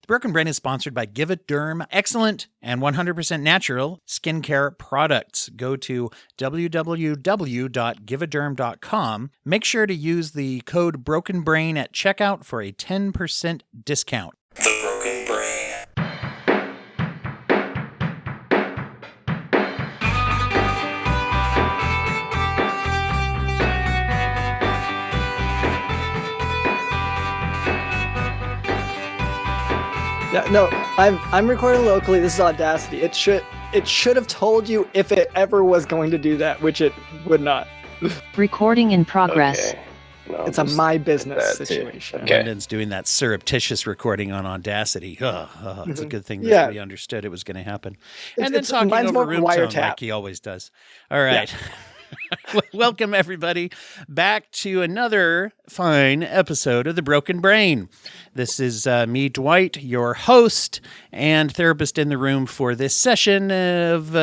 Broken Brain is sponsored by Give It Derm, excellent and 100% natural skincare products. Go to www.giveaderm.com. Make sure to use the code Broken Brain at checkout for a 10% discount. The Broken Brain. Yeah, no, I'm recording locally. This is Audacity. It should have told you if it ever was going to do that, which it would not. Recording in progress. Okay. No, It's a my business situation. Okay. London's doing that surreptitious recording on Audacity. It's a good thing that Yeah. we understood it was going to happen. It's- And then it's- talking mine's over more room tone wiretap. like he always does. All right. Welcome, everybody, back to another fine episode of The Broken Brain. This is me, Dwight, your host and therapist in the room for this session of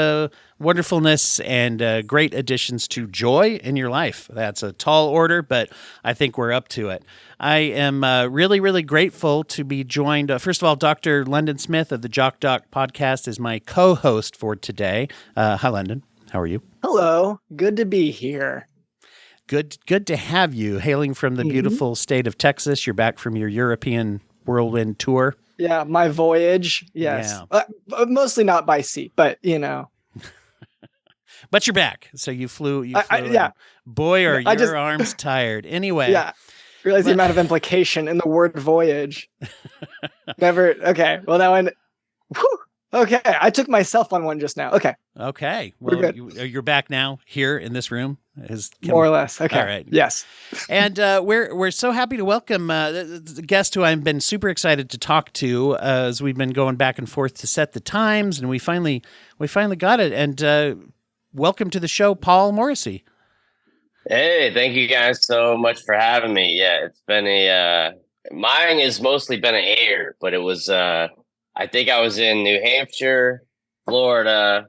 wonderfulness and great additions to joy in your life. That's a tall order, but I think we're up to it. I am really, really grateful to be joined. First of all, Dr. London Smith of the Jock Doc Podcast is my co-host for today. Hi, London. How are you? Hello, good to be here. Good to have you. Hailing from the beautiful state of Texas, you're back from your European whirlwind tour. Yeah, my voyage. Yes, mostly not by sea, but you know. But you're back, so you flew. Yeah. Boy, are Yeah, your arms tired. Anyway. Yeah, realize the amount of implication in the word voyage. Never. Okay. Well, that one. Whew, okay, I took myself on one just now. Okay, Well, good. you're back now here in this room. More or less. Okay. All right. Yes. And we're so happy to welcome the guest who I've been super excited to talk to as we've been going back and forth to set the times, and we finally got it. And welcome to the show, Paul Morissey. Hey, thank you guys so much for having me. Yeah, it's been mine has mostly been an air, but it was, I think I was in New Hampshire, Florida,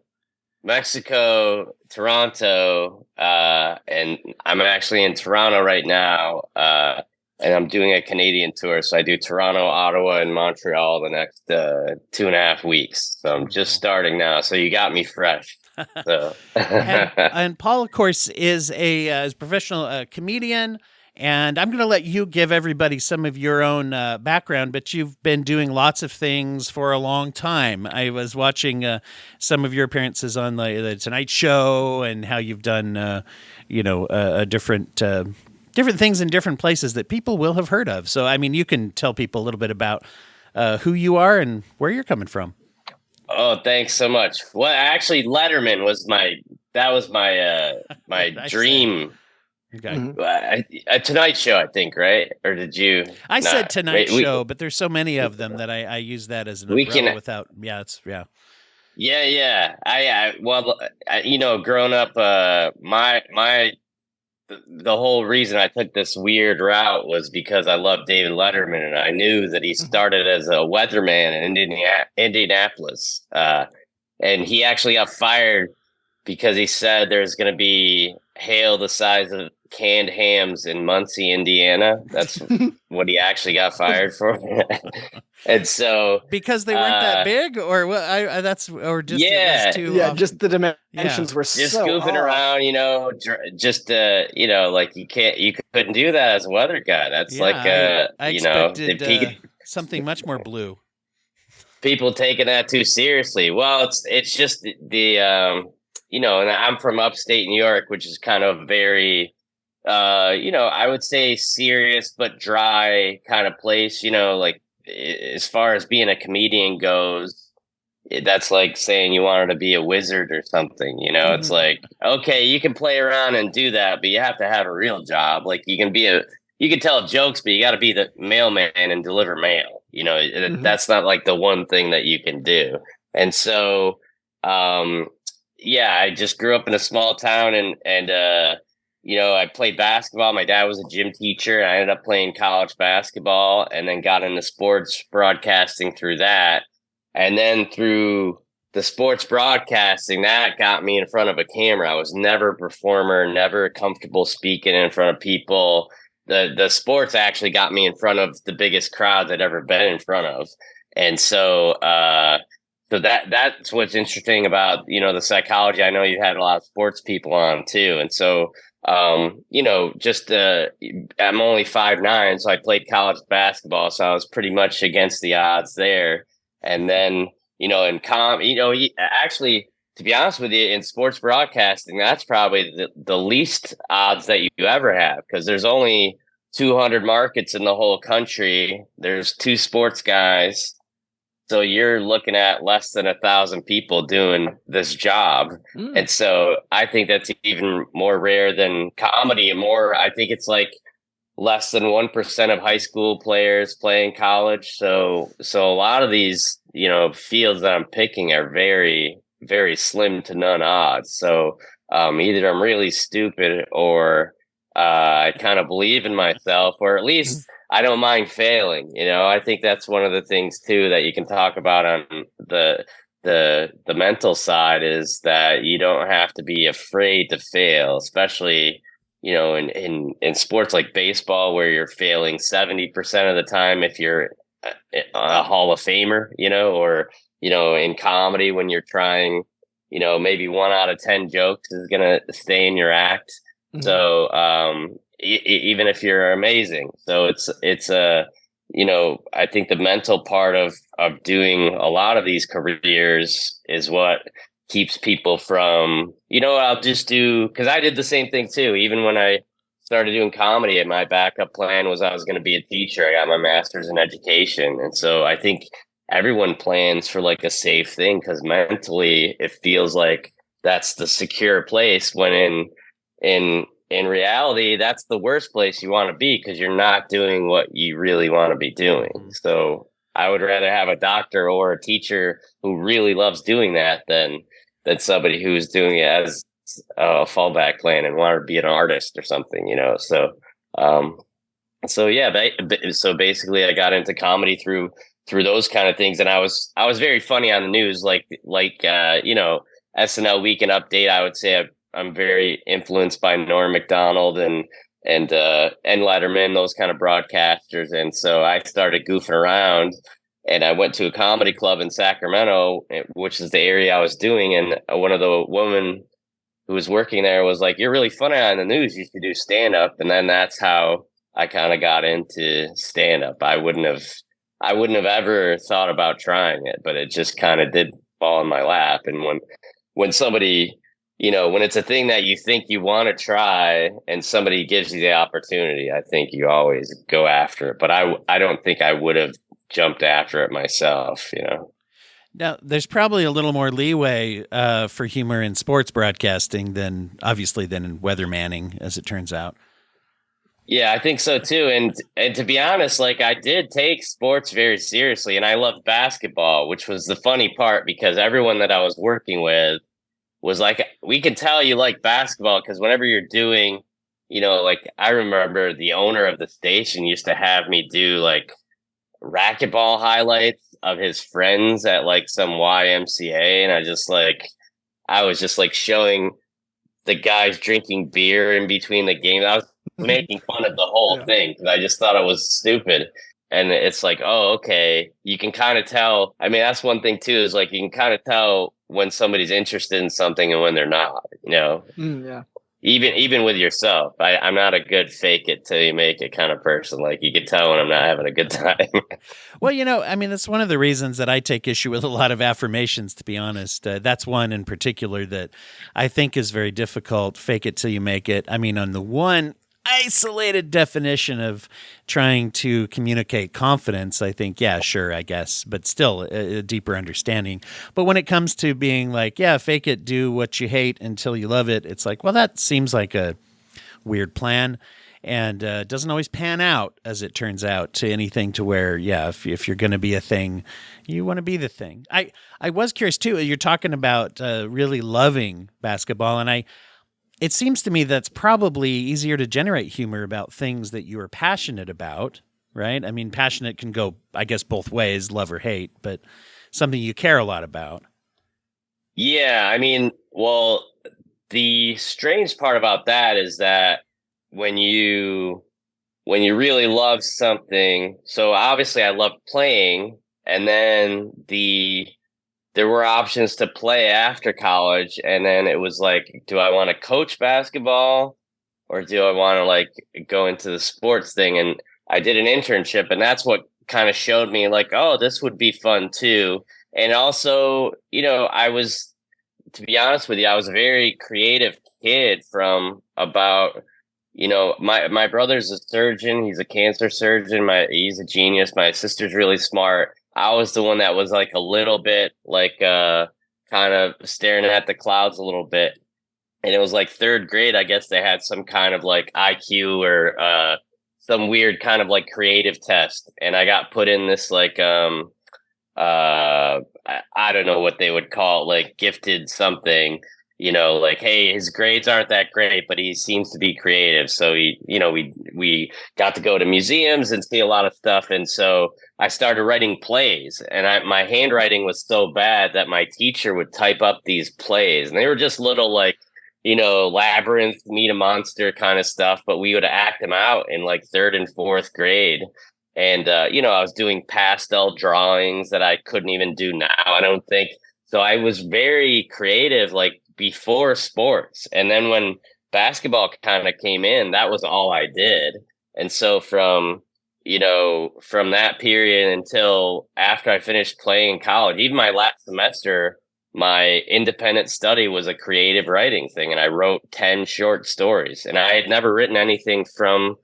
Mexico, Toronto, and I'm actually in Toronto right now, and I'm doing a Canadian tour. So I do Toronto, Ottawa, and Montreal the next 2.5 weeks. So I'm just starting now. So you got me fresh. So and Paul, of course, is a professional comedian. And I'm going to let you give everybody some of your own background, but you've been doing lots of things for a long time. I was watching some of your appearances on the Tonight Show and how you've done, different things in different places that people will have heard of. So, I mean, you can tell people a little bit about who you are and where you're coming from. Oh, thanks so much. Well, actually, Letterman was my dream. Okay. A Tonight Show, I think, right? Or did you? I said Tonight Show, but there's so many of them that I use that as an umbrella without. Yeah, Yeah. Growing up, the whole reason I took this weird route was because I love David Letterman, and I knew that he started as a weatherman in Indianapolis, and he actually got fired because he said there's going to be hail the size of canned hams in Muncie, Indiana. That's what he actually got fired for. And so because they weren't that big, or what? Just yeah, it was too just the dimensions were just so goofing off. around, like you couldn't do that as a weather guy. That's I expected something much more blue. People taking that too seriously. Well, it's just and I'm from upstate New York, which is kind of very, I would say serious but dry kind of place. Like as far as being a comedian goes, that's like saying you wanted to be a wizard or something. It's like, okay, you can play around and do that, but you have to have a real job. Like you can tell jokes, but you got to be the mailman and deliver mail. That's not like the one thing that you can do. And so, I just grew up in a small town and I played basketball. My dad was a gym teacher. And I ended up playing college basketball and then got into sports broadcasting through that. And then through the sports broadcasting, that got me in front of a camera. I was never a performer, never comfortable speaking in front of people. The sports actually got me in front of the biggest crowds I'd ever been in front of. And so that's what's interesting about, the psychology. I know you had a lot of sports people on too. And so, just I'm only 5'9", so I played college basketball. So I was pretty much against the odds there. And then, actually, to be honest with you, in sports broadcasting, that's probably the least odds that you ever have, because there's only 200 markets in the whole country. There's 2 sports guys. So you're looking at less than 1,000 people doing this job. And so I think that's even more rare than comedy, and I think it's like less than 1% of high school players playing college. So a lot of these, fields that I'm picking are very, very slim to none odds. So either I'm really stupid, or I kind of believe in myself, or at least I don't mind failing. I think that's one of the things too that you can talk about on the mental side, is that you don't have to be afraid to fail, especially, in sports like baseball, where you're failing 70% of the time if you're a Hall of Famer, or, in comedy, when you're trying, maybe 1 out of 10 jokes is going to stay in your act. So, even if you're amazing. So it's I think the mental part of doing a lot of these careers is what keeps people from, I'll just do, because I did the same thing too. Even when I started doing comedy, and my backup plan was I was going to be a teacher. I got my master's in education. And so I think everyone plans for like a safe thing, because mentally it feels like that's the secure place, when in reality, that's the worst place you want to be, because you're not doing what you really want to be doing. So I would rather have a doctor or a teacher who really loves doing that than somebody who's doing it as a fallback plan and want to be an artist or something, So, so basically, I got into comedy through those kind of things, and I was very funny on the news, like SNL Weekend Update. I would say I'm very influenced by Norm Macdonald and Letterman, those kind of broadcasters. And so I started goofing around, and I went to a comedy club in Sacramento, which is the area I was doing. And one of the women who was working there was like, "You're really funny on the news. You should do stand up." And then that's how I kind of got into stand up. I wouldn't have ever thought about trying it, but it just kind of did fall in my lap. And when somebody, when it's a thing that you think you want to try and somebody gives you the opportunity, I think you always go after it. But I don't think I would have jumped after it myself, Now, there's probably a little more leeway for humor in sports broadcasting than in weathermanning, as it turns out. Yeah, I think so too. And to be honest, like, I did take sports very seriously, and I loved basketball, which was the funny part, because everyone that I was working with was like, "We can tell you like basketball," because whenever you're doing, like, I remember the owner of the station used to have me do like racquetball highlights of his friends at like some YMCA, and I was just like showing the guys drinking beer in between the games. I was making fun of the whole thing, because I just thought it was stupid. And it's like, oh, okay, you can kind of tell. I mean, that's one thing too, is like, you can kind of tell when somebody's interested in something and when they're not, even with yourself. I'm not a good fake it till you make it kind of person. Like, you can tell when I'm not having a good time. Well, I mean, that's one of the reasons that I take issue with a lot of affirmations, to be honest. That's one in particular that I think is very difficult. Fake it till you make it. I mean, on the one isolated definition of trying to communicate confidence, I think, yeah, sure, I guess, but still a deeper understanding. But when it comes to being like, yeah, fake it, do what you hate until you love it, it's like, well, that seems like a weird plan, and doesn't always pan out, as it turns out, to anything to where, yeah, if you're going to be a thing, you want to be the thing. I was curious too, you're talking about really loving basketball, and it seems to me that's probably easier to generate humor about things that you are passionate about, right? I mean, passionate can go, I guess, both ways, love or hate, but something you care a lot about. Yeah, I mean, well, the strange part about that is that when you really love something, so obviously I love playing, and then there were options to play after college, and then it was like, do I want to coach basketball or do I want to like go into the sports thing? And I did an internship, and that's what kind of showed me like, oh, this would be fun too. And also, to be honest with you, I was a very creative kid from about, my brother's a surgeon. He's a cancer surgeon. He's a genius. My sister's really smart. I was the one that was like a little bit like kind of staring at the clouds a little bit. And it was like third grade, I guess they had some kind of like IQ or some weird kind of like creative test. And I got put in this like I don't know what they would call it, like gifted something, like, hey, his grades aren't that great, but he seems to be creative. So we got to go to museums and see a lot of stuff. And so I started writing plays, and my handwriting was so bad that my teacher would type up these plays, and they were just little like, Labyrinth, Meet a Monster kind of stuff, but we would act them out in like third and fourth grade. And, I was doing pastel drawings that I couldn't even do now, I don't think. So I was very creative, like before sports. And then when basketball kind of came in, that was all I did. And so from that period until after I finished playing in college, even my last semester, my independent study was a creative writing thing. And I wrote 10 short stories. And I had never written anything from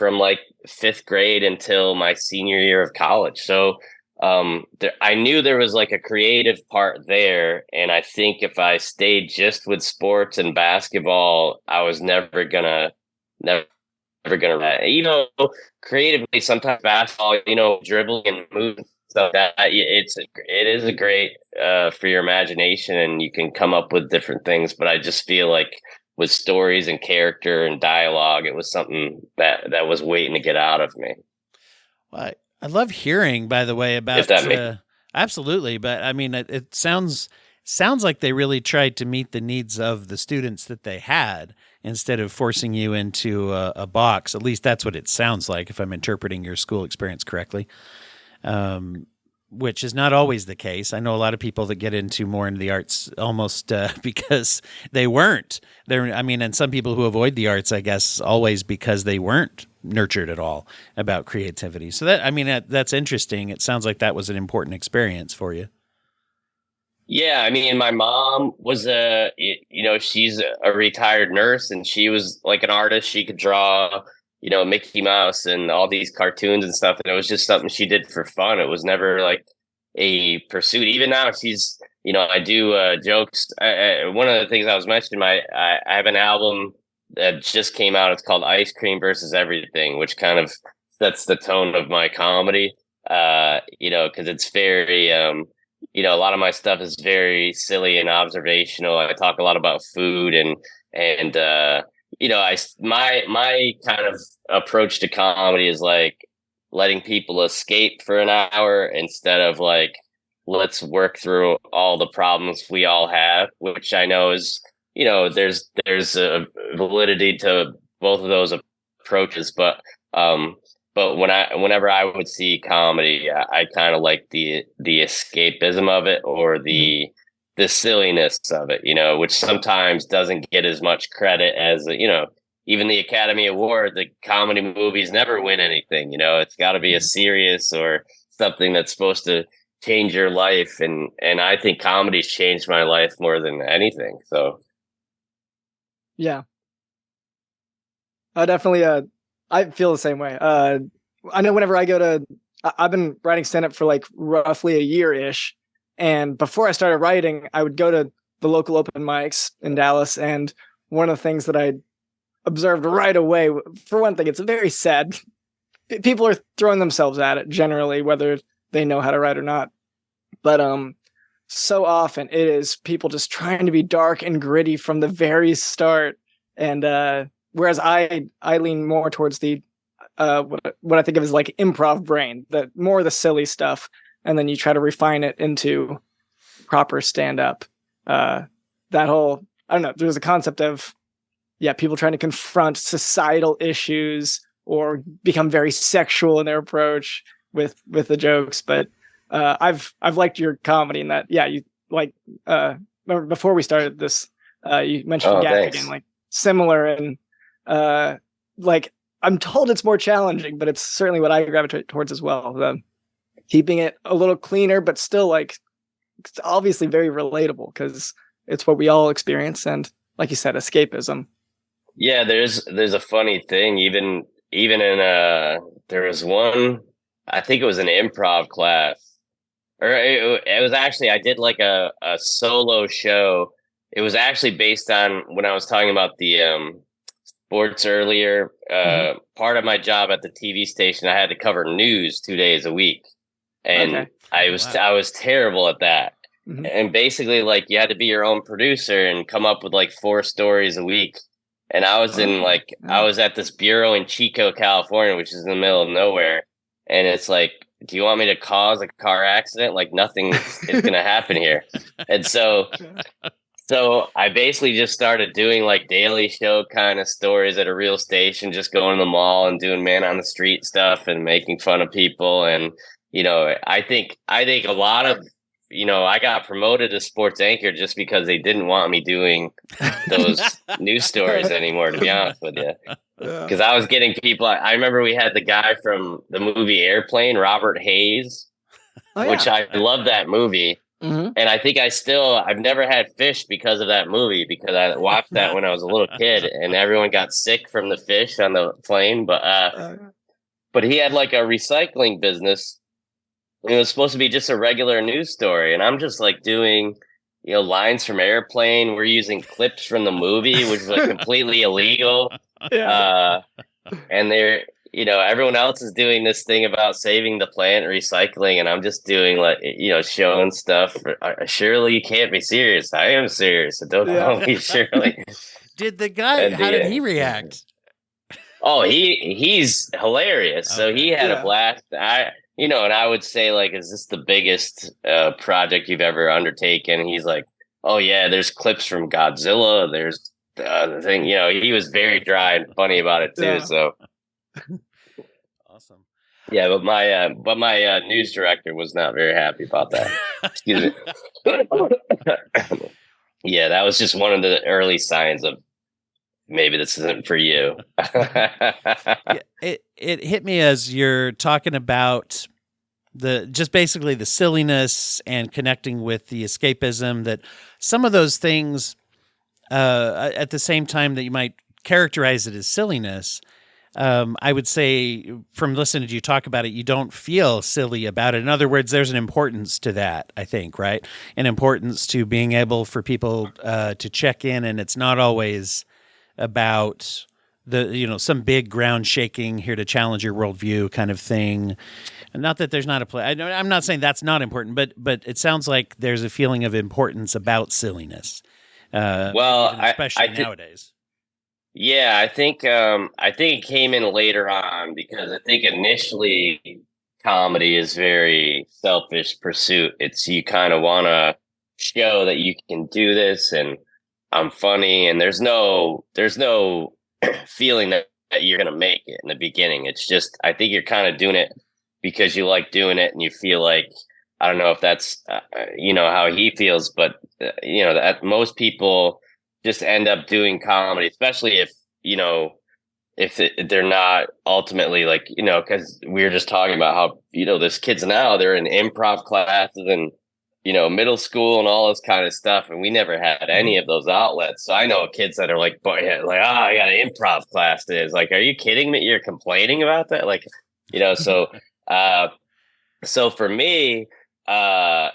like fifth grade until my senior year of college. So I knew there was like a creative part there. And I think if I stayed just with sports and basketball, I was never gonna creatively, sometimes basketball, dribbling and moving stuff, that it is a great for your imagination, and you can come up with different things. But I just feel like with stories and character and dialogue, it was something that was waiting to get out of me. Well, I love hearing, by the way, about absolutely. But I mean, it sounds like they really tried to meet the needs of the students that they had instead of forcing you into a box. At least that's what it sounds like, if I'm interpreting your school experience correctly. Which is not always the case. I know a lot of people that get into the arts almost because they weren't there. I mean, and some people who avoid the arts, I guess, always because they weren't nurtured at all about creativity. So that's interesting. It sounds like that was an important experience for you. Yeah. I mean, my mom was she's a retired nurse, and she was like an artist. She could draw, Mickey Mouse and all these cartoons and stuff. And it was just something she did for fun. It was never like a pursuit. Even now, she's, I do jokes. One of the things I was mentioning, I have an album that just came out. It's called Ice Cream Versus Everything, which kind of sets the tone of my comedy, because it's very, a lot of my stuff is very silly and observational. I talk a lot about food and my kind of approach to comedy is like letting people escape for an hour instead of like, let's work through all the problems we all have, which I know is, there's a validity to both of those approaches. But whenever I would see comedy, I kind of like the escapism of it, or the silliness of it, which sometimes doesn't get as much credit as, even the Academy Award. The comedy movies never win anything. It's got to be a serious or something that's supposed to change your life. And I think comedy's changed my life more than anything. So. Yeah. Definitely. I feel the same way. I know whenever I've been writing stand-up for like roughly a year-ish. And before I started writing, I would go to the local open mics in Dallas. And one of the things that I observed right away, for one thing, it's very sad. People are throwing themselves at it generally, whether they know how to write or not. But so often it is people just trying to be dark and gritty from the very start. And whereas I lean more towards the what I think of as like improv brain, the silly stuff. And then you try to refine it into proper stand-up. That whole, I don't know, there's a concept of, people trying to confront societal issues or become very sexual in their approach with the jokes. But I've liked your comedy in that. Yeah, you like remember before we started this, you mentioned Gak thanks. again, like similar, and like I'm told it's more challenging, but it's certainly what I gravitate towards as well. Keeping it a little cleaner, but still like it's obviously very relatable because it's what we all experience, and like you said, escapism. Yeah, there's a funny thing. Even in there was one, I think it was an improv class, or it was actually, I did like a solo show. It was actually based on when I was talking about the sports earlier. Part of my job at the TV station, I had to cover news 2 days a week, and I was terrible at that. And basically, like, you had to be your own producer and come up with like 4 stories a week. And I was I was at this bureau in Chico, California, which is in the middle of nowhere. And it's like, do you want me to cause a car accident? Like, nothing is going to happen here. And so I basically just started doing like Daily Show kind of stories at a real station, just going to the mall and doing man on the street stuff and making fun of people. And, I think a lot of, I got promoted to sports anchor just because they didn't want me doing those news stories anymore, to be honest with you. Because I was getting people. I remember we had the guy from the movie Airplane, Robert Hayes, which I love that movie. And I think I've never had fish because of that movie, because I watched that when I was a little kid and everyone got sick from the fish on the plane. But he had like a recycling business. It was supposed to be just a regular news story. And I'm just like doing, lines from Airplane. We're using clips from the movie, which is like completely illegal. And they're, everyone else is doing this thing about saving the planet, recycling. And I'm just doing like, showing stuff. Surely you can't be serious. I am serious. So don't call me Shirley. Did the guy, how did he react? Oh, he's hilarious. Okay. So he had a blast. And I would say, like, is this the biggest project you've ever undertaken? And he's like, oh, yeah, there's clips from Godzilla. There's the thing, he was very dry and funny about it, too. So awesome. Yeah, but my news director was not very happy about that. Excuse me. Yeah, that was just one of the early signs of maybe this isn't for you. It hit me as you're talking about basically the silliness and connecting with the escapism, that some of those things at the same time that you might characterize it as silliness, I would say from listening to you talk about it, you don't feel silly about it. In other words, there's an importance to that, I think, right? An importance to being able for people to check in, and it's not always about some big ground shaking here to challenge your worldview kind of thing. And not that there's not a play. I'm not saying that's not important, but it sounds like there's a feeling of importance about silliness. Especially nowadays. Yeah, I think it came in later on, because I think initially comedy is very selfish pursuit. It's, you kind of want to show that you can do this and I'm funny, and there's no feeling that you're going to make it in the beginning. It's just, I think you're kind of doing it because you like doing it and you feel like, I don't know if that's, how he feels, but, that most people just end up doing comedy, especially if they're not ultimately like, because we were just talking about how, there's kids now, they're in improv classes and, middle school and all this kind of stuff. And we never had any of those outlets. So I know kids that are like, I got an improv class today. It's like, are you kidding me? You're complaining about that? Like, so, so for me, the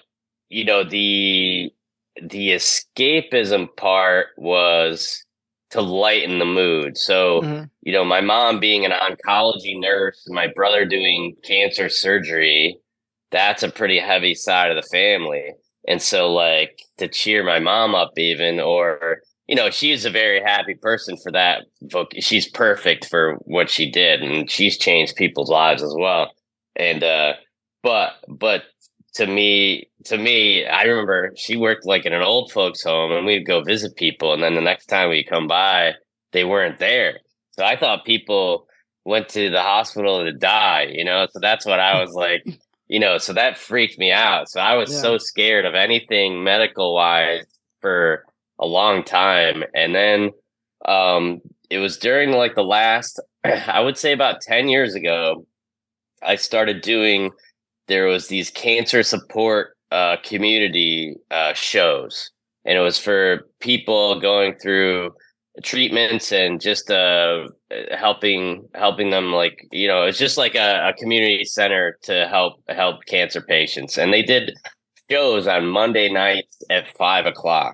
escapism part was to lighten the mood. So, my mom being an oncology nurse, my brother doing cancer surgery, that's a pretty heavy side of the family. And so, like, to cheer my mom up even, or, she's a very happy person for that. She's perfect for what she did, and she's changed people's lives as well. And, but to me, I remember she worked like in an old folks home, and we'd go visit people. And then the next time we come by, they weren't there. So I thought people went to the hospital to die, So that's what I was like, so that freaked me out. So I was so scared of anything medical wise for a long time. And then it was during like the last, I would say about 10 years ago, I started doing, there was these cancer support community shows, and it was for people going through treatments and just helping them, like, it's just like a community center to help cancer patients. And they did shows on Monday nights at 5:00,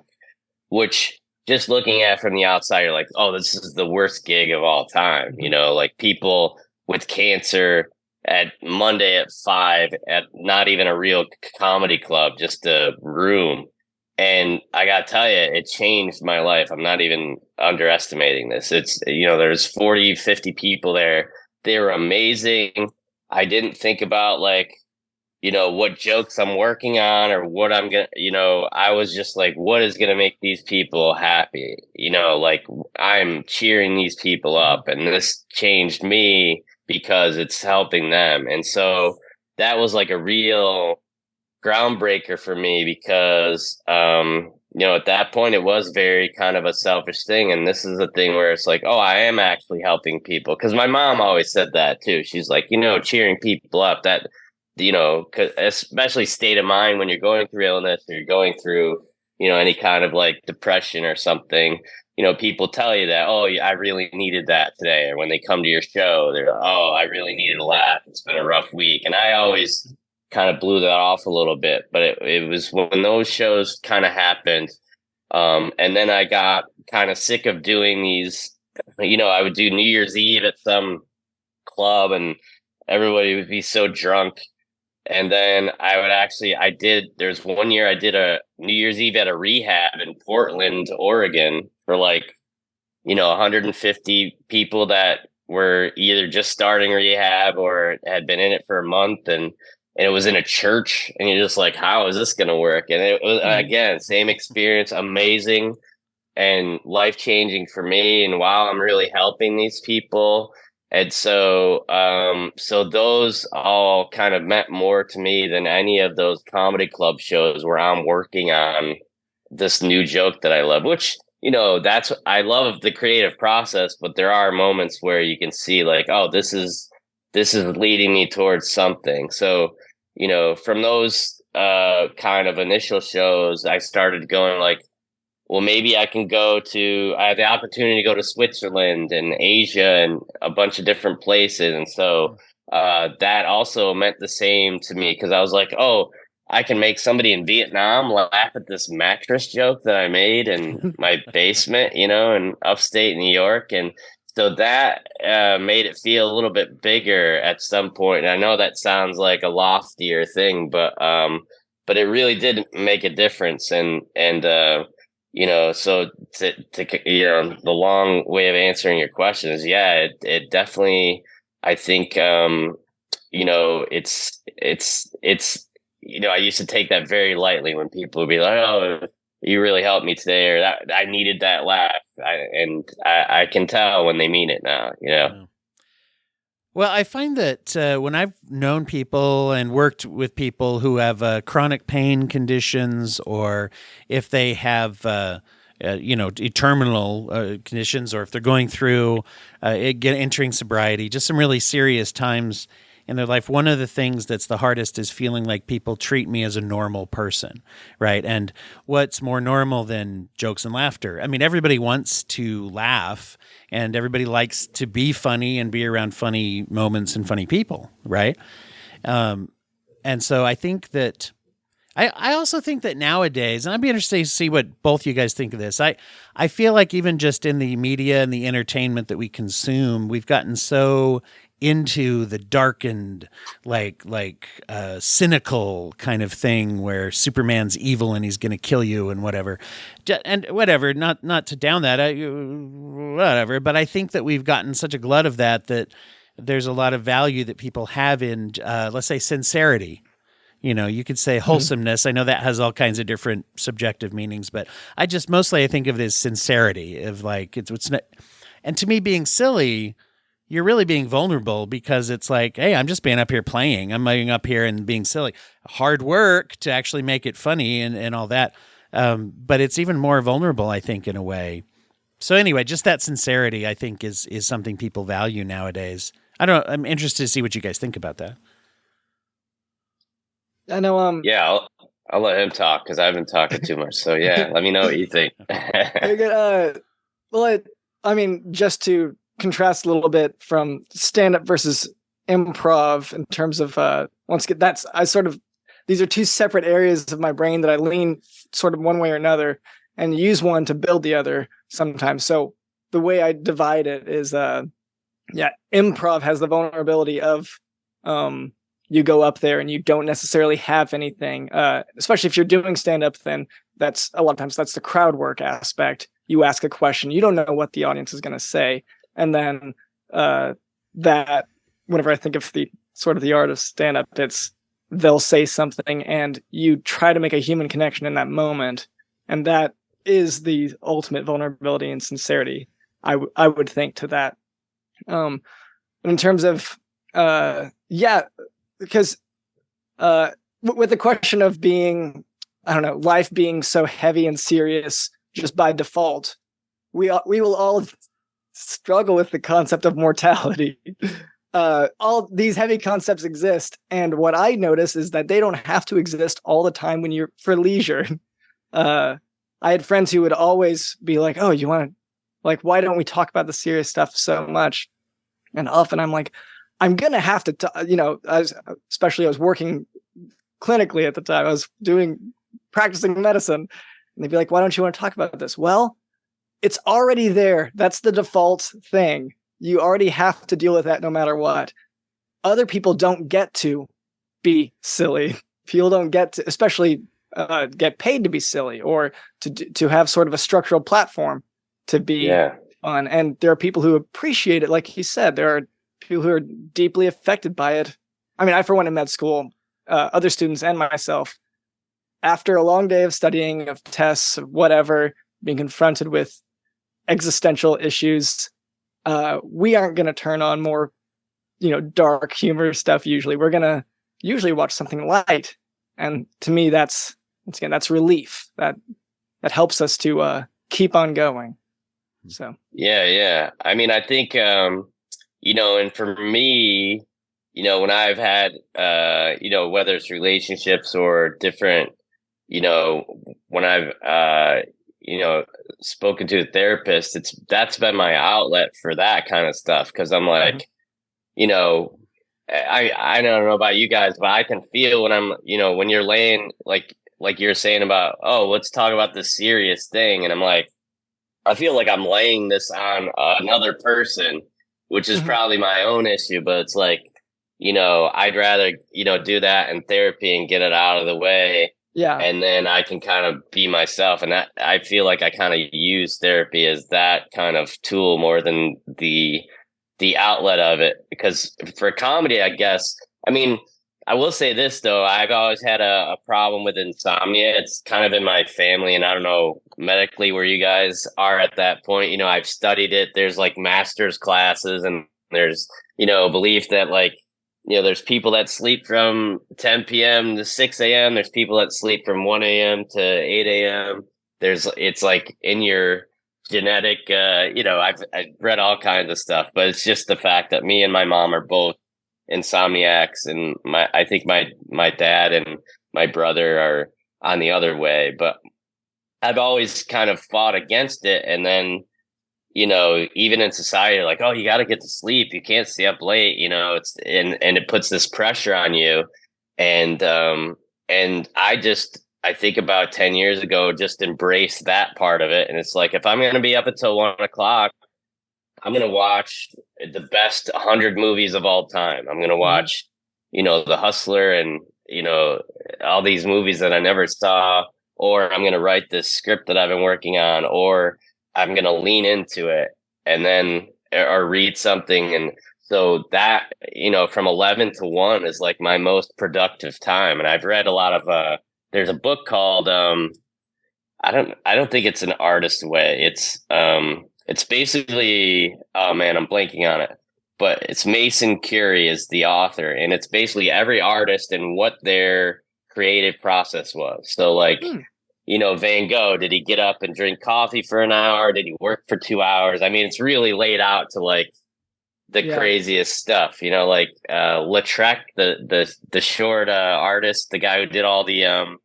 which, just looking at it from the outside, you're like, oh, this is the worst gig of all time. Like people with cancer at Monday at 5 at not even a real comedy club, just a room. And I got to tell you, it changed my life. I'm not even underestimating this. It's, there's 40, 50 people there. They were amazing. I didn't think about like, what jokes I'm working on or what I'm going to, I was just like, what is going to make these people happy? Like I'm cheering these people up, and this changed me because it's helping them. And so that was like a real groundbreaker for me because, at that point it was very kind of a selfish thing. And this is a thing where it's like, oh, I am actually helping people. Cause my mom always said that too. She's like, cheering people up, that, especially state of mind when you're going through illness or you're going through, any kind of like depression or something, people tell you that, oh, I really needed that today. Or when they come to your show, they're like, oh, I really needed a laugh. It's been a rough week. And I always kind of blew that off a little bit, but it was when those shows kind of happened. And then I got kind of sick of doing these, I would do New Year's Eve at some club and everybody would be so drunk. And then there's one year I did a New Year's Eve at a rehab in Portland, Oregon for like, 150 people that were either just starting rehab or had been in it for a month. And it was in a church, and you're just like, how is this going to work? And it was, again, same experience, amazing and life-changing for me. And wow, I'm really helping these people. And so, so those all kind of meant more to me than any of those comedy club shows where I'm working on this new joke that I love, which, I love the creative process, but there are moments where you can see like, oh, this is leading me towards something. So, from those, kind of initial shows, I started going like, well, maybe I had the opportunity to go to Switzerland and Asia and a bunch of different places. And so that also meant the same to me, because I was like, oh, I can make somebody in Vietnam laugh at this mattress joke that I made in my basement, in upstate New York. And so that made it feel a little bit bigger at some point. And I know that sounds like a loftier thing, but it really did make a difference. And so the long way of answering your question is, it definitely, I think, it's, I used to take that very lightly when people would be like, oh, you really helped me today, or that I needed that laugh. I can tell when they mean it now, Yeah. Well, I find that when I've known people and worked with people who have chronic pain conditions, or if they have, terminal conditions, or if they're going through entering sobriety, just some really serious times in their life, one of the things that's the hardest is feeling like people treat me as a normal person, right? And what's more normal than jokes and laughter? I mean, everybody wants to laugh, and everybody likes to be funny and be around funny moments and funny people, right? And so I think that I also think that nowadays, and I'd be interested to see what both you guys think of this. I feel like even just in the media and the entertainment that we consume, we've gotten so into the darkened, cynical kind of thing where Superman's evil and he's going to kill you and whatever. And whatever, not to down that, whatever. But I think that we've gotten such a glut of that there's a lot of value that people have in, let's say, sincerity. You could say wholesomeness. I know that has all kinds of different subjective meanings, but I think of it as sincerity, of like, it's not, and to me being silly you're really being vulnerable because it's like, hey, I'm just being up here playing. I'm being up here and being silly. Hard work to actually make it funny and all that. But it's even more vulnerable, I think, in a way. So anyway, just that sincerity, I think, is something people value nowadays. I don't know. I'm interested to see what you guys think about that. I know. Yeah, I'll let him talk because I've been talking too much. So yeah, let me know what you think. Very good. Well, I mean, just to contrast a little bit from stand-up versus improv in terms of once again, these are two separate areas of my brain that I lean sort of one way or another and use one to build the other sometimes. So the way I divide it is improv has the vulnerability of you go up there and you don't necessarily have anything, especially if you're doing stand-up, then that's a lot of times that's the crowd work aspect. You ask a question, you don't know what the audience is going to say. And then that whenever I think of the sort of the art of stand-up, it's they'll say something and you try to make a human connection in that moment. And that is the ultimate vulnerability and sincerity, I would think, to that. In terms of, because with the question of being, I don't know, life being so heavy and serious just by default, we will all struggle with the concept of mortality. All these heavy concepts exist, and what I notice is that they don't have to exist all the time when you're for leisure. I had friends who would always be like, "Oh, you want to, like, why don't we talk about the serious stuff so much?" And often I'm like, I'm gonna have to, I was working clinically at the time. I was practicing medicine, and they'd be like, "Why don't you want to talk about this?" Well, it's already there. That's the default thing. You already have to deal with that no matter what. Other people don't get to be silly. People don't get to, especially get paid to be silly or to have sort of a structural platform to be fun. And there are people who appreciate it. Like he said, there are people who are deeply affected by it. I mean, I, for one, in med school, other students and myself, after a long day of studying, of tests, of whatever, being confronted with existential issues, we aren't going to turn on more, dark humor stuff. Usually we're going to watch something light. And to me, that's relief that helps us to keep on going. So, yeah. I mean, I think, and for me, when I've had, whether it's relationships or different, when I've, spoken to a therapist, that's been my outlet for that kind of stuff. Cause I'm like, I don't know about you guys, but I can feel when I'm, when you're laying like you're saying about, oh, let's talk about this serious thing. And I'm like, I feel like I'm laying this on another person, which is probably my own issue, but it's like, I'd rather, do that in therapy and get it out of the way. Yeah. And then I can kind of be myself. And I feel like I kind of use therapy as that kind of tool more than the outlet of it. Because for comedy, I guess, I mean, I will say this, though. I've always had a problem with insomnia. It's kind of in my family. And I don't know medically where you guys are at that point. I've studied it. There's like master's classes and there's, belief that like, there's people that sleep from 10 p.m. to 6 a.m. There's people that sleep from 1 a.m. to 8 a.m. It's like in your genetic, I've read all kinds of stuff, but it's just the fact that me and my mom are both insomniacs, and I think my dad and my brother are on the other way, but I've always kind of fought against it. And then, even in society, like, oh, you got to get to sleep. You can't stay up late, it's, and it puts this pressure on you. And I think about 10 years ago, just embrace that part of it. And it's like, if I'm going to be up until 1 o'clock, I'm going to watch the best 100 movies of all time. I'm going to watch, The Hustler and, all these movies that I never saw, or I'm going to write this script that I've been working on, or I'm going to lean into it and then, or read something. And so that, from 11 to 1 is like my most productive time. And I've read a lot of, there's a book called, I don't think it's An Artist's Way. It's basically, oh man, I'm blanking on it. but it's Mason Curie is the author, and it's basically every artist and what their creative process was. So like, Van Gogh, did he get up and drink coffee for an hour? Did he work for 2 hours? I mean, it's really laid out to like the craziest stuff, like Lautrec, the short artist, the guy who did all the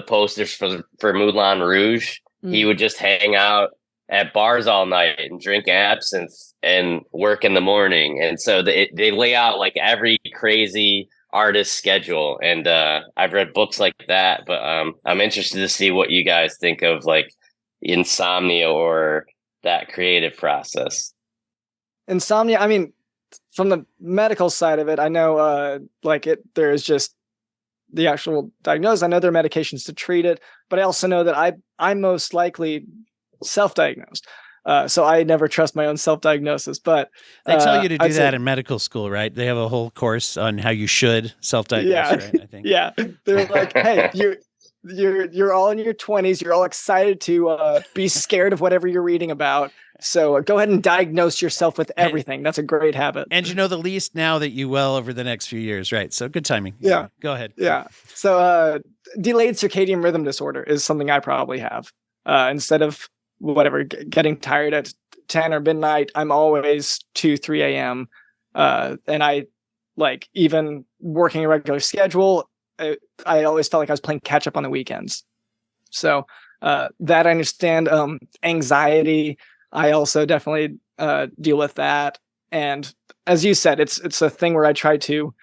posters for Moulin Rouge. He would just hang out at bars all night and drink absinthe and work in the morning. And so they lay out like every crazy artist schedule. And I've read books like that, but I'm interested to see what you guys think of like insomnia or that creative process. Insomnia, I mean, from the medical side of it, I know there's just the actual diagnosis. I know there are medications to treat it, but I also know that I'm most likely self-diagnosed. So I never trust my own self-diagnosis, but they tell you to do that in medical school, right? They have a whole course on how you should self-diagnose, right? I think. Yeah. They're like, hey, you're all in your 20s. You're all excited to be scared of whatever you're reading about. So go ahead and diagnose yourself with everything. That's a great habit. And you know the least now that you will over the next few years, right? So good timing. Yeah. Go ahead. Yeah. So delayed circadian rhythm disorder is something I probably have. Instead of getting tired at 10 or midnight, I'm always 2, 3 a.m. And I like even working a regular schedule. I always felt like I was playing catch up on the weekends. So that I understand. Anxiety, I also definitely deal with that. And as you said, it's a thing where I try to,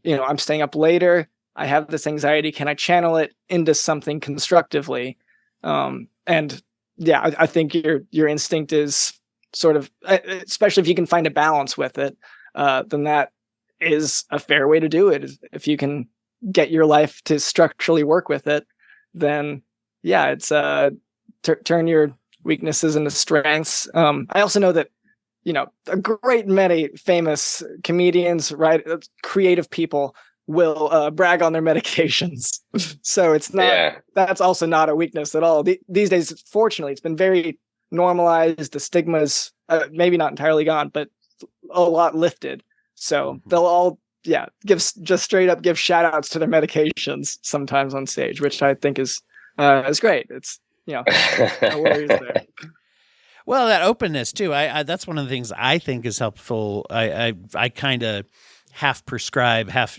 I'm staying up later. I have this anxiety. Can I channel it into something constructively? And yeah, I think your instinct is sort of, especially if you can find a balance with it, then that is a fair way to do it. If you can get your life to structurally work with it, then yeah, it's turn your weaknesses into strengths. I also know that, a great many famous comedians, right, creative people will brag on their medications. So it's not, that's also not a weakness at all. These days, fortunately, it's been very normalized. The stigma's maybe not entirely gone, but a lot lifted. So they'll all, give straight up shout outs to their medications sometimes on stage, which I think is great. It's, no worries there. Well, that openness too. I that's one of the things I think is helpful. I kind of half prescribe, half,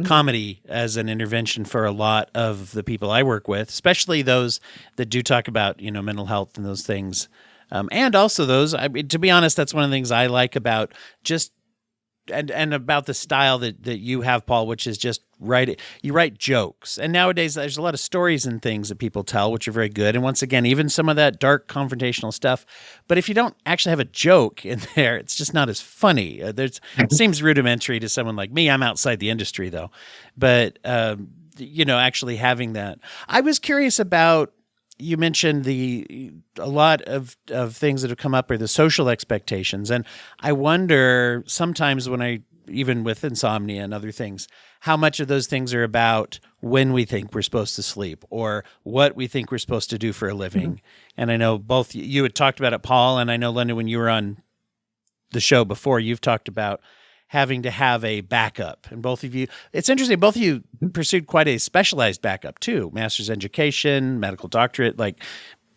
comedy as an intervention for a lot of the people I work with, especially those that do talk about, mental health and those things. And also those, to be honest, that's one of the things I like about just, and about the style that you have, Paul, which is just you write jokes. And nowadays there's a lot of stories and things that people tell, which are very good. And once again, even some of that dark confrontational stuff. But if you don't actually have a joke in there, it's just not as funny. It seems rudimentary to someone like me. I'm outside the industry though. But, actually having that. I was curious about, you mentioned a lot of things that have come up are the social expectations. And I wonder sometimes even with insomnia and other things, how much of those things are about when we think we're supposed to sleep or what we think we're supposed to do for a living. And I know both you had talked about it, Paul, and I know, Linda, when you were on the show before, you've talked about having to have a backup. And both of you, it's interesting, both of you pursued quite a specialized backup too, master's education, medical doctorate, like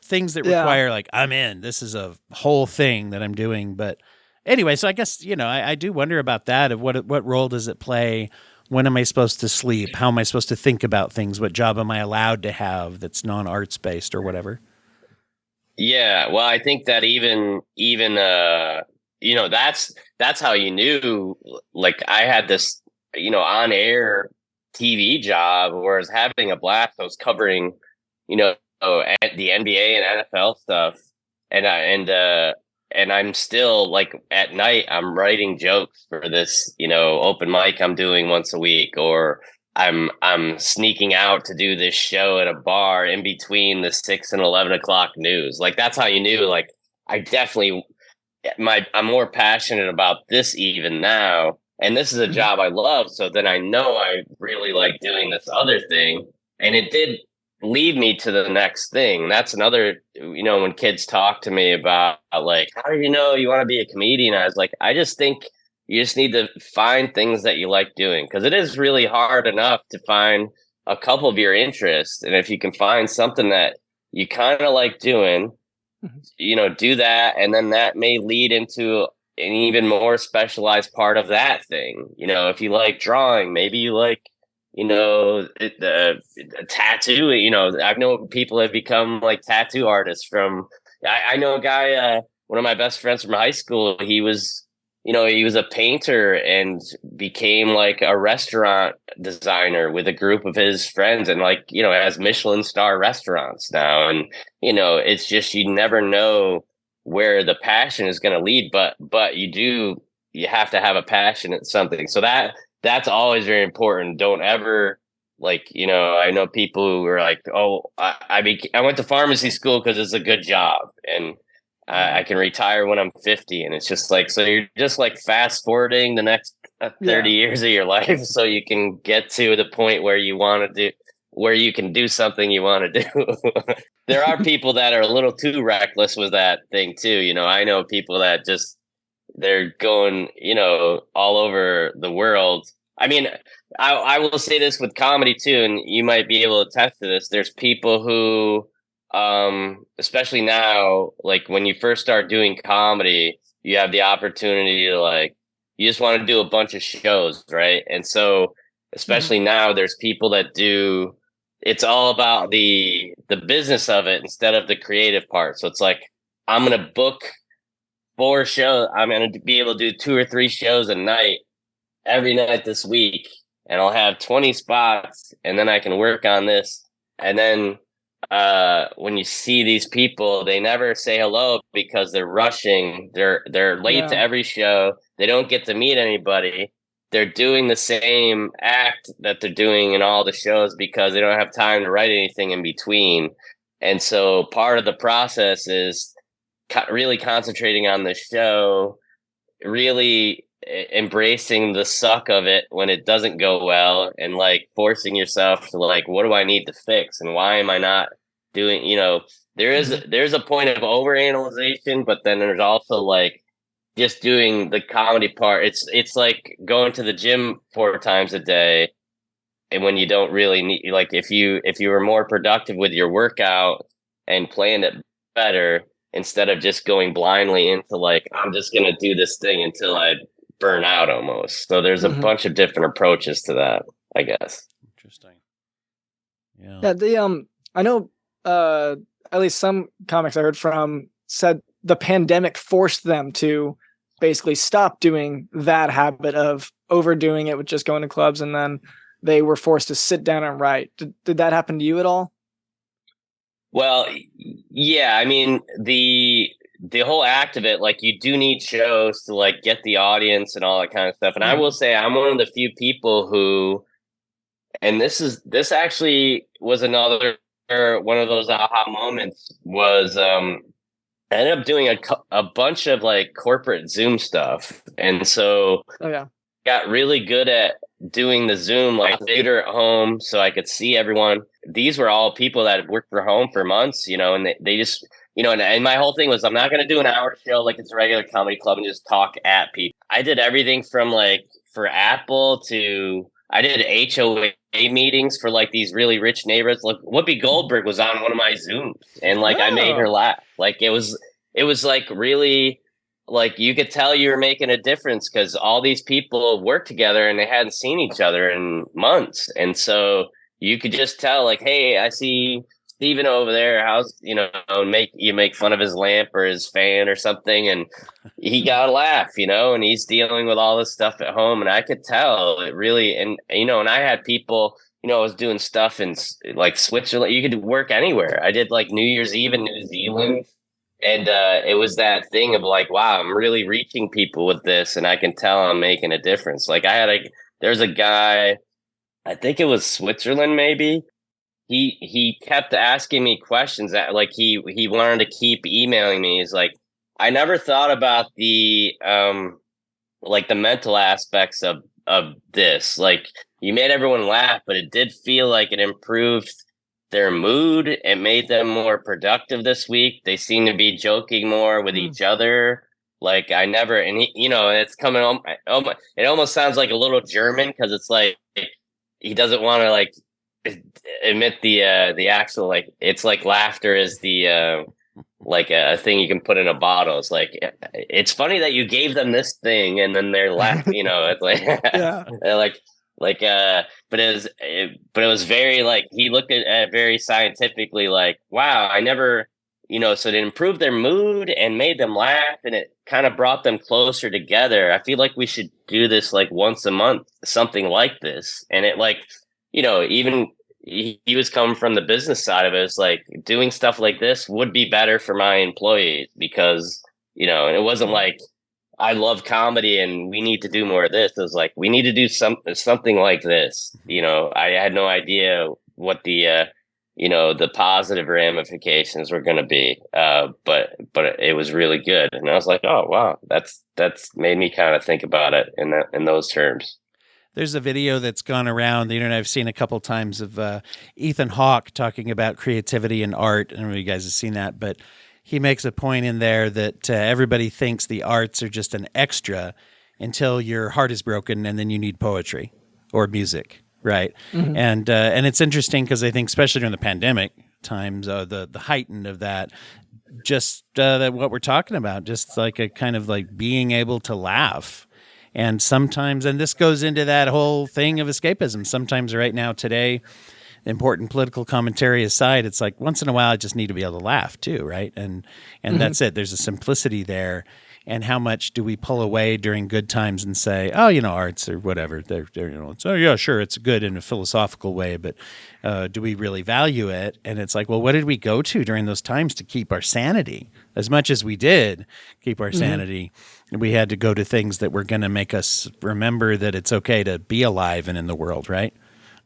things that require like, I'm in, this is a whole thing that I'm doing. But anyway, so I guess, I do wonder about that, of what role does it play? When am I supposed to sleep? How am I supposed to think about things? What job am I allowed to have that's non-arts based or whatever? Yeah, well, I think that even that's how you knew. Like I had this, on air TV job where I was having a blast. I was covering, the NBA and NFL stuff, and I'm still like at night, I'm writing jokes for this, open mic I'm doing once a week, or I'm sneaking out to do this show at a bar in between the 6 and 11 o'clock news. Like that's how you knew, like I definitely, I'm more passionate about this even now. And this is a job I love. So then I know I really like doing this other thing. And it did lead me to the next thing. That's another, when kids talk to me about like, how do you know you want to be a comedian? I was like, I just think you just need to find things that you like doing, because it is really hard enough to find a couple of your interests. And if you can find something that you kind of like doing, do that. And then that may lead into an even more specialized part of that thing. If you like drawing, maybe you like, the tattoo. I know people have become like tattoo artists from, I know a guy, one of my best friends from high school, he was a painter and became like a restaurant designer with a group of his friends, and like, has Michelin star restaurants now. And, it's just, you never know where the passion is going to lead, but you have to have a passion at something. So that's always very important. Don't ever, like, I know people who are like, oh, I went to pharmacy school because it's a good job, and I can retire when I'm 50. And it's just like, so you're just like fast forwarding the next 30 years of your life so you can get to the point where you want to do, where you can do something you want to do. There are people that are a little too reckless with that thing too. I know people that just, they're going, all over the world. I mean, I will say this with comedy too, and you might be able to attest to this. There's people who, especially now, like when you first start doing comedy, you have the opportunity to like, you just want to do a bunch of shows, right? And so, especially now, there's people that do, it's all about the business of it instead of the creative part. So it's like, I'm going to book 4 shows. I'm going to be able to do 2 or 3 shows a night every night this week, and I'll have 20 spots, and then I can work on this. And then when you see these people, they never say hello because they're rushing. They're late to every show. They don't get to meet anybody. They're doing the same act that they're doing in all the shows because they don't have time to write anything in between. And so part of the process is really concentrating on the show, really embracing the suck of it when it doesn't go well, and like forcing yourself to like, what do I need to fix, and why am I not doing, there's a point of overanalyzation, but then there's also like just doing the comedy part. It's like going to the gym 4 times a day, and when you don't really need, like, if you were more productive with your workout and planned it better, instead of just going blindly into like, I'm just going to do this thing until I burn out almost. So there's a bunch of different approaches to that, I guess. Interesting. Yeah. Yeah. I know, at least some comics I heard from said the pandemic forced them to basically stop doing that habit of overdoing it with just going to clubs, and then they were forced to sit down and write. Did that happen to you at all? Well, yeah, I mean, the whole act of it, like, you do need shows to like get the audience and all that kind of stuff. And I will say I'm one of the few people who, and this actually was another one of those aha moments, was I ended up doing a bunch of like corporate Zoom stuff. And so got really good at doing the Zoom, like computer at home, so I could see everyone. These were all people that had worked from home for months, and they just, and my whole thing was, I'm not going to do an hour show like it's a regular comedy club and just talk at people. I did everything from like, for Apple to, I did HOA meetings for like these really rich neighborhoods. Like Whoopi Goldberg was on one of my Zooms, and like I made her laugh. Like it was like really, like you could tell you were making a difference because all these people worked together and they hadn't seen each other in months. And so you could just tell, like, hey, I see Steven over there. How's, make fun of his lamp or his fan or something. And he got a laugh, and he's dealing with all this stuff at home. And I could tell it really, and I had people, I was doing stuff in like Switzerland. You could work anywhere. I did like New Year's Eve in New Zealand. And it was that thing of like, wow, I'm really reaching people with this, and I can tell I'm making a difference. Like there's a guy, I think it was Switzerland, maybe. He kept asking me questions that like he wanted to keep emailing me. He's like, I never thought about the like the mental aspects of this. Like, you made everyone laugh, but it did feel like it improved their mood. It made them more productive this week. They seem to be joking more with each other. Like I never, and he, it's coming on. It almost sounds like a little German because it's like he doesn't want to like admit the actual, like, it's like laughter is the like a thing you can put in a bottle. It's like, it's funny that you gave them this thing and then they're laughing. It's like they're like but it was very like he looked at it very scientifically, like, wow, I never, so it improved their mood and made them laugh, and it kind of brought them closer together. I feel like we should do this like once a month, something like this. And it, like, even he was coming from the business side of it. It's like doing stuff like this would be better for my employees because, and it wasn't like I love comedy and we need to do more of this. It was like, we need to do something like this. I had no idea what the positive ramifications were going to be. But it was really good. And I was like, oh, wow, that's made me kind of think about it in those terms. There's a video that's gone around the internet I've seen a couple times of Ethan Hawke talking about creativity and art. I don't know if you guys have seen that, but he makes a point in there that everybody thinks the arts are just an extra until your heart is broken and then you need poetry or music, right? Mm-hmm. And it's interesting because I think especially during the pandemic times, the heightened of that, just what we're talking about, just like a kind of like being able to laugh. And sometimes, and this goes into that whole thing of escapism. Sometimes right now, today, important political commentary aside, it's like once in a while, I just need to be able to laugh too, right? And that's it. There's a simplicity there. And how much do we pull away during good times and say, oh, arts or whatever, they're it's, oh yeah, sure, it's good in a philosophical way, but do we really value it? And it's like, well, what did we go to during those times to keep our sanity? As much as we did keep our sanity, we had to go to things that were going to make us remember that it's okay to be alive and in the world, right?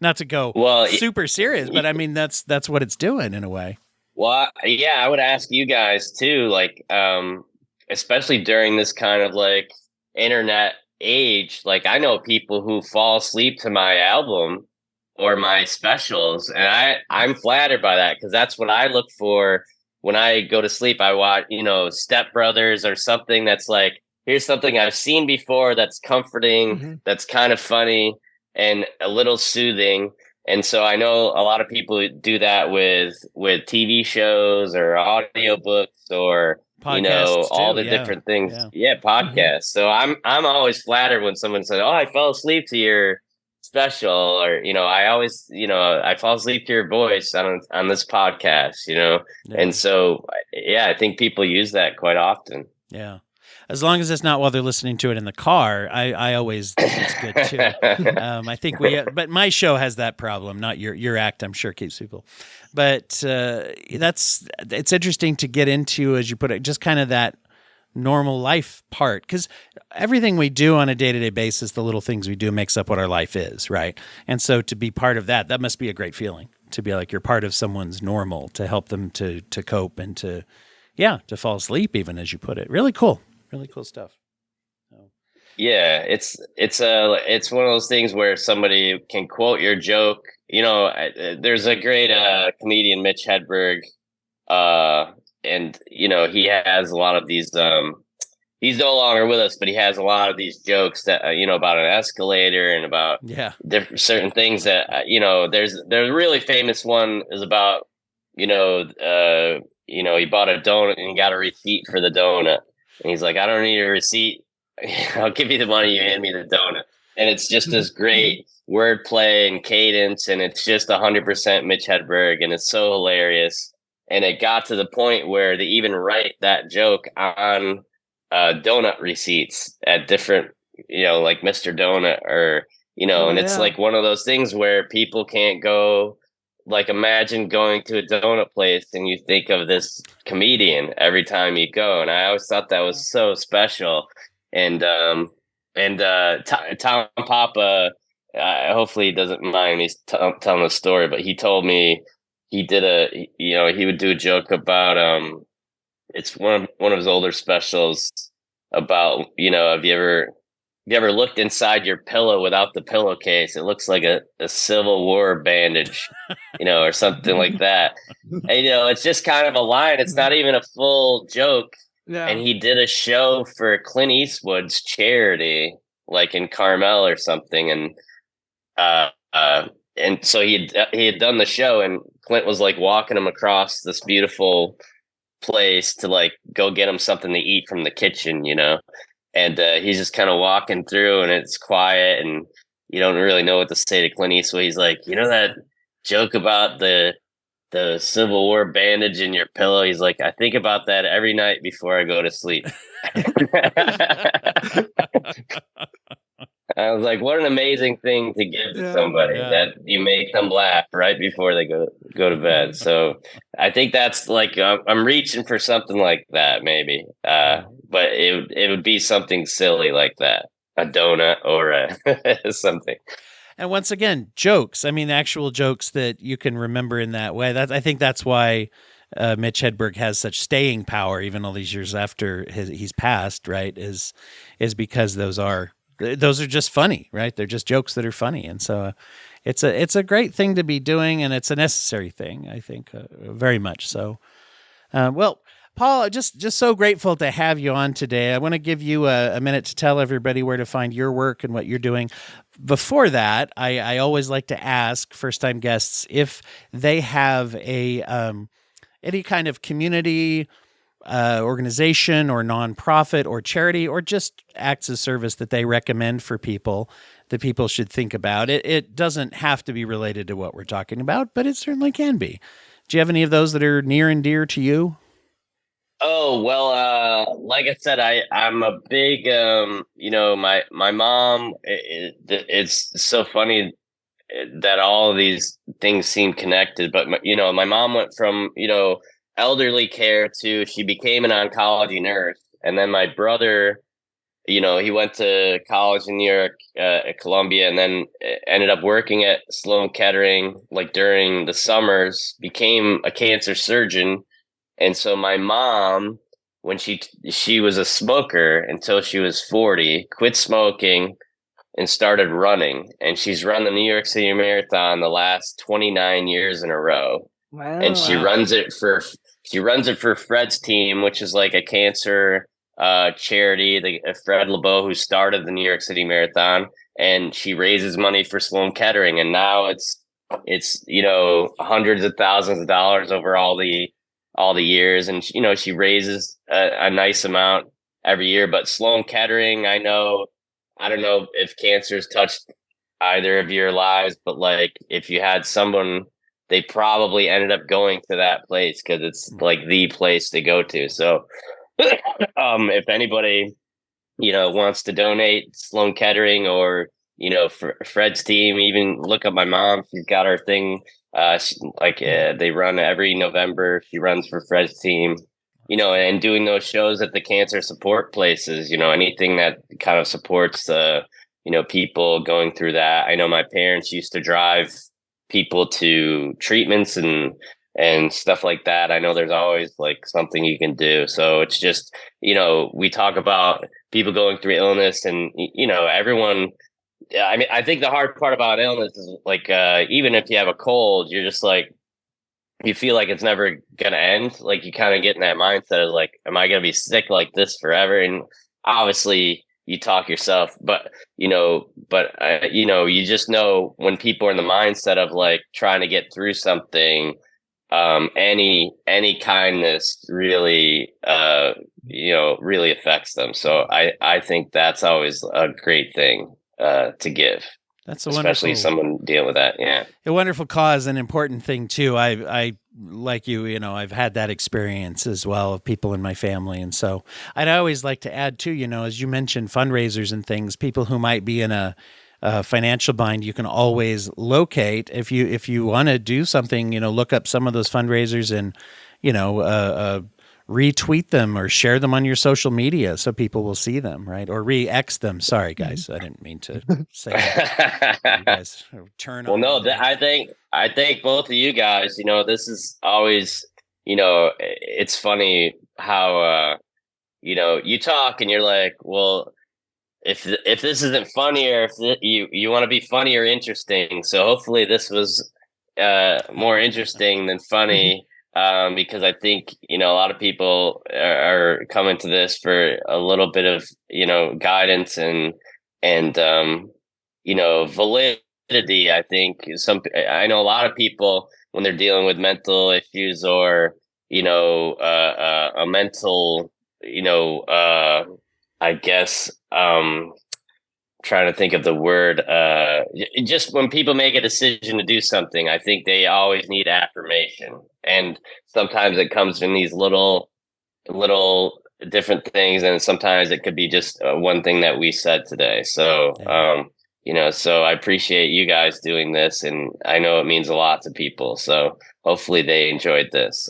Not to go super serious, but I mean, that's what it's doing in a way. Well, yeah, I would ask you guys too, like, especially during this kind of like internet age, like I know people who fall asleep to my album or my specials, and I'm flattered by that because that's what I look for when I go to sleep. I watch, Step Brothers or something that's like, here's something I've seen before that's comforting, that's kind of funny and a little soothing. And so I know a lot of people do that with TV shows or audiobooks or podcasts all too, the different things. Yeah, podcasts. So I'm always flattered when someone says, "Oh, I fell asleep to your special," or I always, I fall asleep to your voice on this podcast, And so I think people use that quite often. Yeah. As long as it's not while they're listening to it in the car, I always think it's good too. I think but my show has that problem, not your act, I'm sure, keeps people. But it's interesting to get into, as you put it, just kind of that normal life part, because everything we do on a day-to-day basis, the little things we do makes up what our life is, right? And so to be part of that must be a great feeling, to be like you're part of someone's normal, to help them to cope and to fall asleep, even, as you put it. Really cool. Really cool stuff. Yeah, it's one of those things where somebody can quote your joke. There's a great comedian, Mitch Hedberg, and he has a lot of these. He's no longer with us, but he has a lot of these jokes that about an escalator and about different certain things that There's a really famous one is about he bought a donut and he got a receipt for the donut. And he's like, I don't need a receipt. I'll give you the money. You hand me the donut. And it's just this great wordplay and cadence. And it's just 100% Mitch Hedberg. And it's so hilarious. And it got to the point where they even write that joke on donut receipts at different, like Mr. Donut or, and it's like one of those things where people can't go. Like, imagine going to a donut place and you think of this comedian every time you go. And I always thought that was so special. And Tom Papa, hopefully he doesn't mind me telling the story, but he told me he did he would do a joke about, it's one of his older specials about, have you ever looked inside your pillow without the pillowcase? It looks like a Civil War bandage. or something like that. And, it's just kind of a line. It's not even a full joke. Yeah. And he did a show for Clint Eastwood's charity, like in Carmel or something. And so he had done the show, and Clint was like walking him across this beautiful place to like go get him something to eat from the kitchen, and he's just kind of walking through, and it's quiet, and you don't really know what to say to Clint Eastwood. He's like, that joke about the Civil War bandage in your pillow? He's like, I think about that every night before I go to sleep. I was like, what an amazing thing to give to somebody that you make them laugh right before they go to bed. So I think that's like, I'm reaching for something like that, maybe. But it would be something silly like that, a donut or something. And once again, jokes. I mean, actual jokes that you can remember in that way. I think that's why Mitch Hedberg has such staying power, even all these years after he's passed. Right? Is because those are just funny, right? They're just jokes that are funny, and so it's a great thing to be doing, and it's a necessary thing, I think, very much so. Well, Paul, just so grateful to have you on today. I want to give you a minute to tell everybody where to find your work and what you're doing. Before that, I always like to ask first-time guests if they have any kind of community organization or nonprofit or charity or just acts of service that they recommend for people that people should think about. It doesn't have to be related to what we're talking about, but it certainly can be. Do you have any of those that are near and dear to you? Oh, well, like I said, I'm a big, my mom, it's so funny that all of these things seem connected, but my mom went from, elderly care to, she became an oncology nurse. And then my brother, he went to college in New York, at Columbia, and then ended up working at Sloan Kettering, like during the summers, became a cancer surgeon. And so my mom, when she was a smoker until she was 40, quit smoking and started running. And she's run the New York City Marathon the last 29 years in a row. Wow. And she runs it for Fred's team, which is like a cancer charity, Fred LeBeau, who started the New York City Marathon, and she raises money for Sloan Kettering. And now it's hundreds of thousands of dollars over all the years, and she raises a nice amount every year. But Sloan Kettering, I don't know if cancer's touched either of your lives, but like if you had someone, they probably ended up going to that place because it's like the place to go to. So if anybody wants to donate, Sloan Kettering or Fred's team, even look up my mom. She's got her thing. They run every November. She runs for Fred's team, and doing those shows at the cancer support places, anything that kind of supports the, people going through that. I know my parents used to drive people to treatments and stuff like that. I know there's always like something you can do. So it's just, we talk about people going through illness and, everyone. I mean, I think the hard part about illness is like, even if you have a cold, you're just like, you feel like it's never going to end. Like you kind of get in that mindset of like, am I going to be sick like this forever? And obviously you talk yourself, but, you just know when people are in the mindset of like trying to get through something, any kindness really, really affects them. So I think that's always a great thing to give. That's a especially someone dealing with that. Yeah. A wonderful cause, an important thing too. I like you, I've had that experience as well of people in my family. And so I'd always like to add too, as you mentioned, fundraisers and things, people who might be in a financial bind, you can always locate if you want to do something, look up some of those fundraisers and, retweet them or share them on your social media so people will see them, right? Or re-X them. Sorry, guys, I didn't mean to say that. You guys turn on. Well, no, I think both of you guys, this is always, it's funny how, you talk and you're like, well, if this isn't funny or if you want to be funny or interesting, so hopefully this was more interesting than funny. Because I think, a lot of people are coming to this for a little bit of, guidance and validity. I think I know a lot of people when they're dealing with mental issues or, a mental, I guess, trying to think of the word, just when people make a decision to do something, I think they always need affirmation. And sometimes it comes from these little different things. And sometimes it could be just one thing that we said today. So, so I appreciate you guys doing this, and I know it means a lot to people. So hopefully they enjoyed this.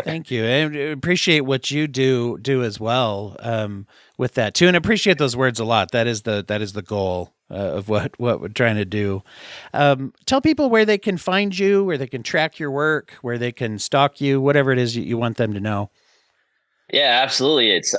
Thank you. I appreciate what you do as well with that too, and appreciate those words a lot. That is the goal of what we're trying to do. Tell people where they can find you, where they can track your work, where they can stalk you, whatever it is you want them to know. Yeah, absolutely. It's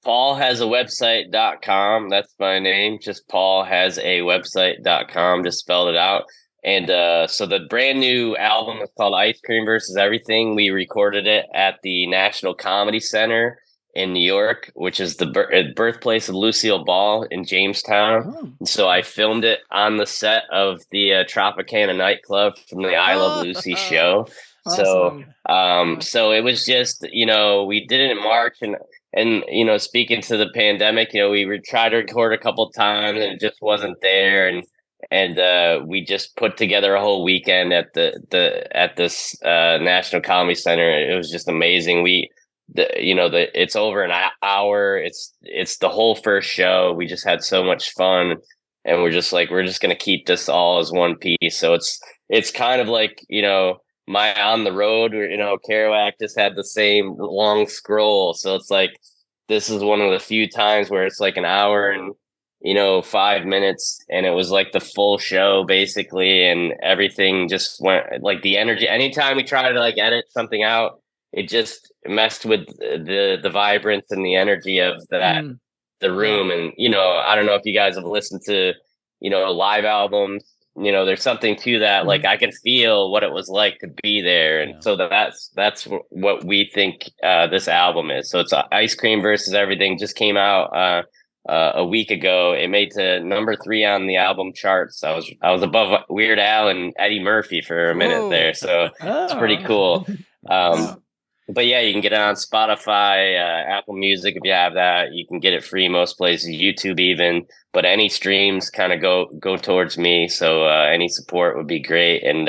paulhasawebsite.com. That's my name. Just paulhasawebsite.com. Just spelled it out. And so the brand new album is called Ice Cream versus Everything. We recorded it at the National Comedy Center in New York, which is the birthplace of Lucille Ball in Jamestown. Oh. And so I filmed it on the set of the Tropicana nightclub from the I Love Lucy show. Awesome. So it was just, we did it in March, and speaking to the pandemic, we tried to record a couple of times and it just wasn't there. And we just put together a whole weekend at this National Comedy Center. It was just amazing. It's over an hour. It's the whole first show. We just had so much fun, and we're just going to keep this all as one piece. So it's kind of like, my On the Road, Kerouac just had the same long scroll. So it's like, this is one of the few times where it's like an hour and, 5 minutes, and it was like the full show basically. And everything just went like the energy. Anytime we tried to like edit something out, it just messed with the vibrance and the energy of the room. And, I don't know if you guys have listened to, live albums. There's something to that. Like I can feel what it was like to be there. And so that's what we think this album is. So it's Ice Cream versus Everything. Just came out a week ago. It made to number 3 on the album charts. I was above Weird Al and Eddie Murphy for a minute there. So it's pretty cool. But yeah, you can get it on Spotify, Apple Music if you have that. You can get it free most places, YouTube even. But any streams kind of go towards me. So any support would be great. And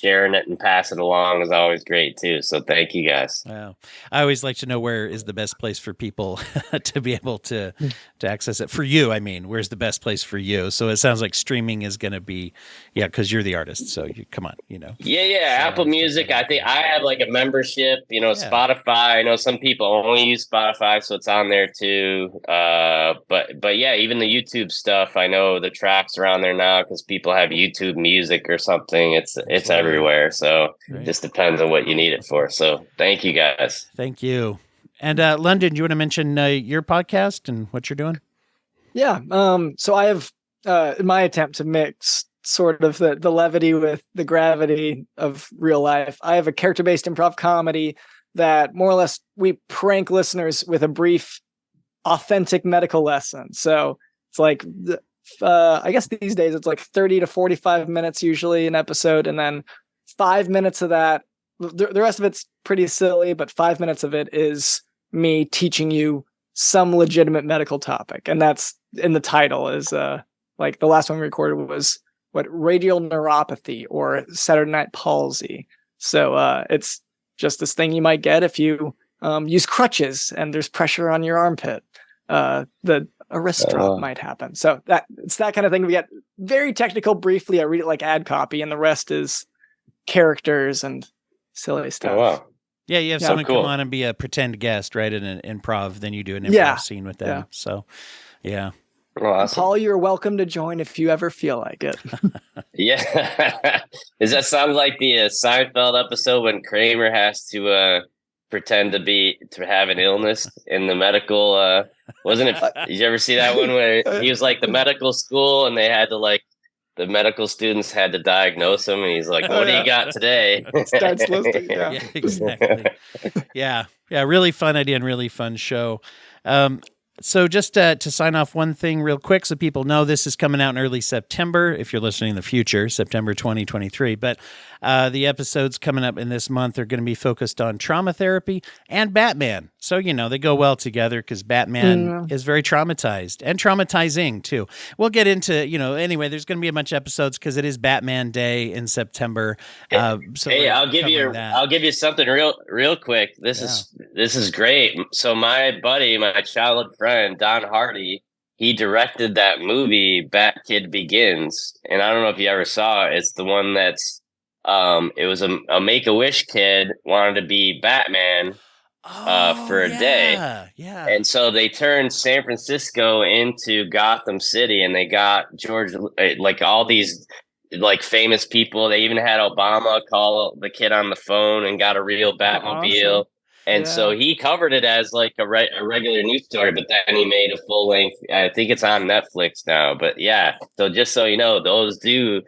sharing it and pass it along is always great too. So thank you guys. Wow. I always like to know where is the best place for people to be able to access it. For you, I mean, where's the best place for you? So it sounds like streaming is going to be, because you're the artist. So come on, Yeah. So, Apple Music. I think I have like a membership, Spotify. I know some people only use Spotify, so it's on there too. But yeah, even the YouTube stuff, I know the tracks are on there now because people have YouTube Music or something. It's everywhere. So it just depends on what you need it for. So thank you guys. Thank you. And London, do you want to mention your podcast and what you're doing? Yeah. So I have in my attempt to mix sort of the levity with the gravity of real life, I have a character-based improv comedy that more or less we prank listeners with a brief, authentic medical lesson. So it's like, I guess these days it's like 30 to 45 minutes usually an episode. And then 5 minutes of that, the rest of it's pretty silly, but 5 minutes of it is me teaching you some legitimate medical topic. And that's in the title is like the last one we recorded was radial neuropathy or Saturday night palsy. So it's just this thing you might get if you use crutches and there's pressure on your armpit. A wrist drop might happen. So it's that kind of thing. We get very technical briefly. I read it like ad copy, and the rest is characters and silly stuff. Oh, wow. Yeah, you have someone come on and be a pretend guest, right? In an improv, then you do an improv scene with them. Yeah. So, yeah. Well, awesome. Paul, you're welcome to join if you ever feel like it. Yeah. Does that sound like the Seinfeld episode when Kramer has to pretend to have an illness in the medical? Wasn't it? Did you ever see that one where he was like the medical school and they had to like the medical students had to diagnose him, and he's like, "What do you got today?" Starts listing. Yeah. Yeah, exactly. Yeah. Really fun idea and really fun show. So just to sign off one thing real quick so people know, this is coming out in early September, if you're listening in the future, September 2023. But the episodes coming up in this month are going to be focused on trauma therapy and Batman. So, they go well together because Batman is very traumatized and traumatizing too. We'll get into, anyway, there's going to be a bunch of episodes because it is Batman Day in September. So hey, I'll give you something real quick. This is great. So my buddy, my childhood friend, Don Hardy, he directed that movie Bat Kid Begins, and I don't know if you ever saw it. It's the one that's it was a Make-A-Wish kid wanted to be Batman for a day. Yeah. And so they turned San Francisco into Gotham City, and they got like all these like famous people. They even had Obama call the kid on the phone and got a real Batmobile. Awesome. And so he covered it as like a regular news story, but then he made a full length. I think it's on Netflix now. But yeah, so just so you know, those do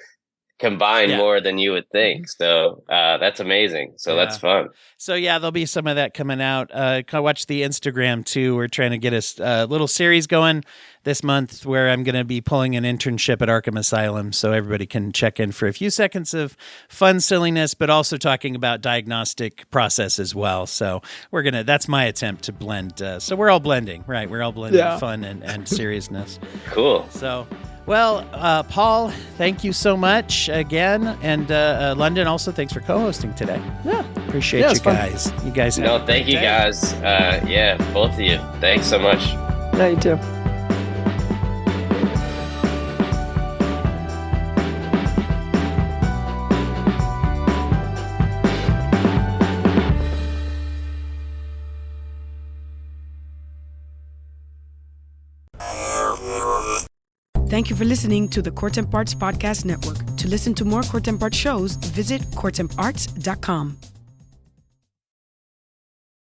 combine more than you would think. So that's amazing. So that's fun. So there'll be some of that coming out. Watch the Instagram too. We're trying to get a little series going this month where I'm going to be pulling an internship at Arkham Asylum, so everybody can check in for a few seconds of fun silliness, but also talking about diagnostic process as well. So that's my attempt to blend. So we're all blending, right? We're all blending fun and seriousness. Cool. So. Well, Paul, thank you so much again. And London, also, thanks for co-hosting today. Yeah. Appreciate you guys. You guys have thank you guys. Both of you. Thanks so much. Yeah, you too. Thank you for listening to the Court Arts Podcast Network. To listen to more Court Arts shows, visit courtemparts.com.